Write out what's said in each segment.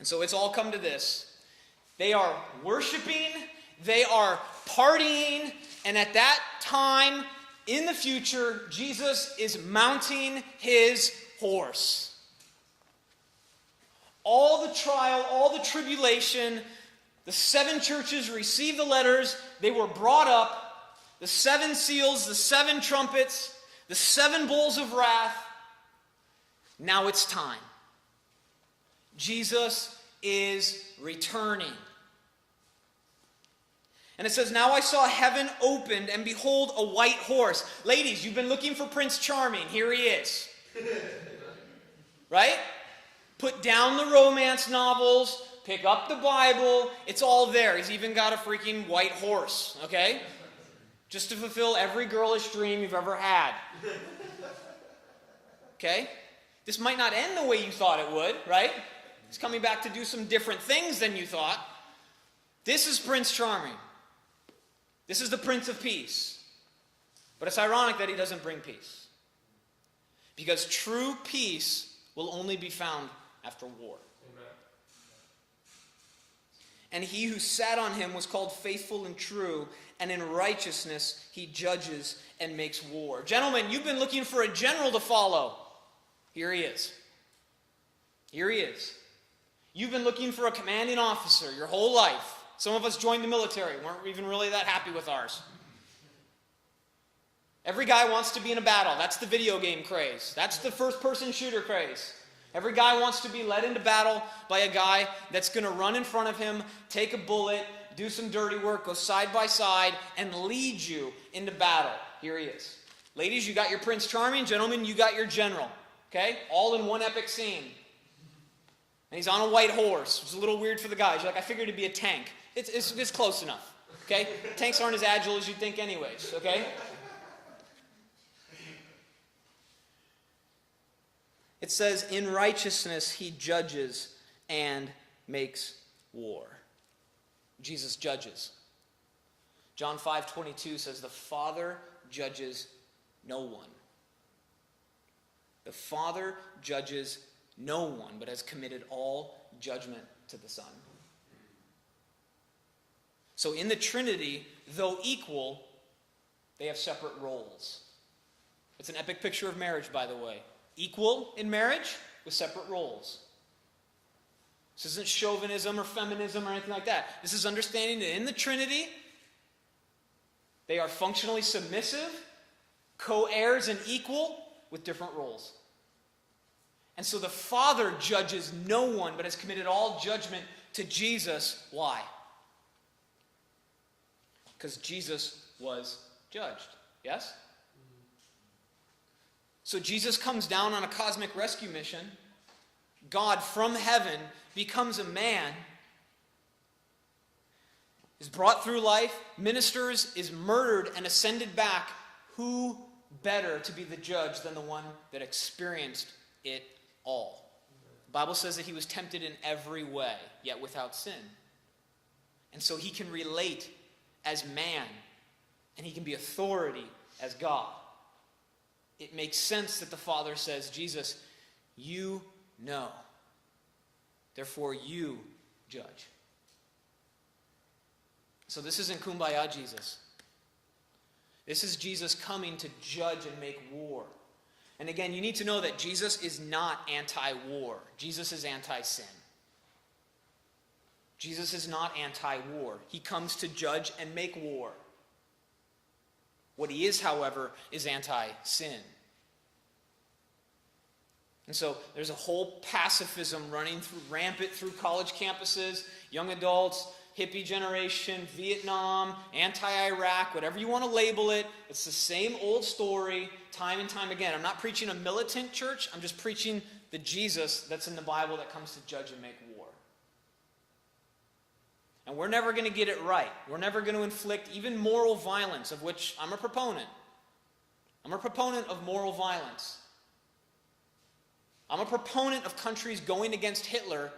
And so it's all come to this. They are worshiping, they are partying, and at that time in the future, Jesus is mounting his horse. All the trial, all the tribulation, the 7 churches received the letters, they were brought up, the 7 seals, the 7 trumpets, the 7 bowls of wrath. Now it's time. Jesus is returning. And it says, now I saw heaven opened, and behold, a white horse. Ladies, you've been looking for Prince Charming. Here he is. Right? Put down the romance novels, pick up the Bible. It's all there. He's even got a freaking white horse, okay? Just to fulfill every girlish dream you've ever had. Okay? This might not end the way you thought it would, right? He's coming back to do some different things than you thought. This is Prince Charming. This is the Prince of Peace. But it's ironic that he doesn't bring peace. Because true peace will only be found after war. Amen. And he who sat on him was called faithful and true, and in righteousness he judges and makes war. Gentlemen, you've been looking for a general to follow. Here he is. Here he is. You've been looking for a commanding officer your whole life. Some of us joined the military, weren't even really that happy with ours. Every guy wants to be in a battle. That's the video game craze. That's the first-person shooter craze. Every guy wants to be led into battle by a guy that's going to run in front of him, take a bullet, do some dirty work, go side by side, and lead you into battle. Here he is. Ladies, you got your Prince Charming. Gentlemen, you got your general. Okay? All in one epic scene. And he's on a white horse. It's a little weird for the guys. You're like, I figured it'd be a tank. It's close enough. Okay? Tanks aren't as agile as you'd think anyways. Okay? It says, in righteousness he judges and makes war. Jesus judges. John 5:22 says, the Father judges no one. The Father judges no one, but has committed all judgment to the Son. So in the Trinity, though equal, they have separate roles. It's an epic picture of marriage, by the way. Equal in marriage with separate roles. This isn't chauvinism or feminism or anything like that. This is understanding that in the Trinity, they are functionally submissive, co-heirs and equal with different roles. And so the Father judges no one, but has committed all judgment to Jesus. Why? Because Jesus was judged. Yes? So Jesus comes down on a cosmic rescue mission. God from heaven becomes a man, is brought through life, ministers, is murdered, and ascended back. Who better to be the judge than the one that experienced it all? The Bible says that he was tempted in every way, yet without sin. And so he can relate as man, and he can be authority as God. It makes sense that the Father says, Jesus, you know. Therefore, you judge. So this isn't Kumbaya Jesus. This is Jesus coming to judge and make war. And again, you need to know that Jesus is not anti-war. Jesus is anti-sin. Jesus is not anti-war. He comes to judge and make war. What he is, however, is anti-sin. And so there's a whole pacifism running rampant through college campuses, young adults, hippie generation, Vietnam, anti-Iraq, whatever you want to label it. It's the same old story time and time again. I'm not preaching a militant church. I'm just preaching the Jesus that's in the Bible that comes to judge and make war. And we're never going to get it right. We're never going to inflict even moral violence, of which I'm a proponent. I'm a proponent of moral violence. I'm a proponent of countries going against Hitler,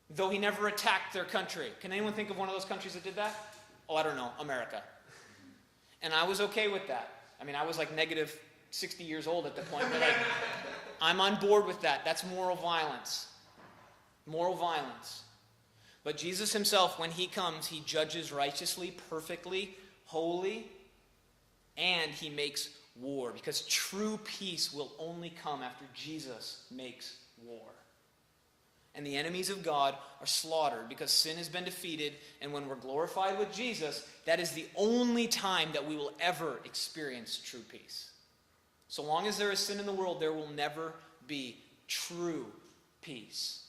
though he never attacked their country. Can anyone think of one of those countries that did that? Oh, I don't know, America. And I was okay with that. I mean, I was like negative 60 years old at the point, but I'm on board with that. That's moral violence. moral violence. But Jesus himself, when he comes, he judges righteously, perfectly, holy, and he makes war. Because true peace will only come after Jesus makes war. And the enemies of God are slaughtered because sin has been defeated. And when we're glorified with Jesus, that is the only time that we will ever experience true peace. So long as there is sin in the world, there will never be true peace.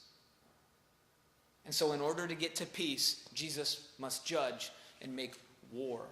And so in order to get to peace, Jesus must judge and make war.